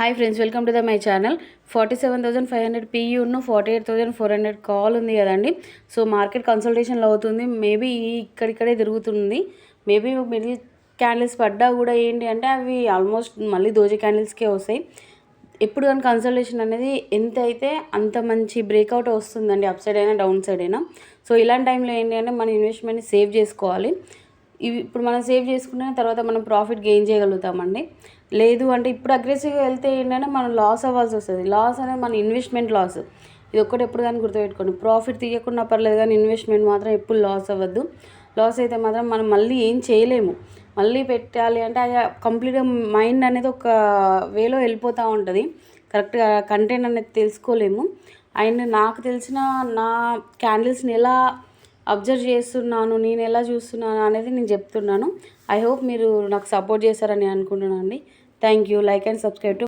Hi friends, welcome to my channel. 47,500 PU 48,400 call ఉంది కదండి. So market కన్సల్టేషన్లో అవుతుంది. Maybe ఇక్కడిక్కడే తిరుగుతుంది. మేబీ మిడిల్ క్యాండిల్స్ పడ్డా కూడా ఏంటి అంటే అవి ఆల్మోస్ట్ మళ్ళీ దోజ క్యాండిల్స్కే వస్తాయి. ఎప్పుడు కానీ కన్సల్టేషన్ అనేది ఎంత అయితే అంత మంచి బ్రేక్అవుట్ వస్తుందండి, అప్ సైడ్ అయినా డౌన్ సైడ్ అయినా. సో ఇలాంటి టైంలో ఏంటి అంటే మన ఇన్వెస్ట్మెంట్ని సేవ్ చేసుకోవాలి. ఇవి ఇప్పుడు మనం సేవ్ చేసుకున్న తర్వాత మనం ప్రాఫిట్ గెయిన్ చేయగలుగుతామండి. లేదు అంటే ఇప్పుడు అగ్రెసివ్గా వెళ్తే ఏంటంటే మనం లాస్ అవ్వాల్సి వస్తుంది. లాస్ అనేది మన ఇన్వెస్ట్మెంట్ లాస్. ఇది ఒక్కటి ఎప్పుడు కానీ గుర్తుపెట్టుకోండి. ప్రాఫిట్ తీయకుండా పర్లేదు కానీ ఇన్వెస్ట్మెంట్ మాత్రం ఎప్పుడు లాస్ అవ్వద్దు. లాస్ అయితే మాత్రం మనం మళ్ళీ ఏం చేయలేము. మళ్ళీ పెట్టాలి అంటే అది కంప్లీట్గా మైండ్ అనేది ఒక వేలో వెళ్ళిపోతూ ఉంటుంది. కరెక్ట్గా కంటెంట్ అనేది తెలుసుకోలేము. అండ్ నాకు తెలిసిన నా క్యాండిల్స్ని ఎలా అబ్జర్వ్ చేస్తున్నాను, నేను ఎలా చూస్తున్నాను అనేది నేను చెప్తున్నాను. ఐ హోప్ మీరు నాకు సపోర్ట్ చేస్తారని అనుకుంటున్నాను అండి. Thank you. Like and subscribe to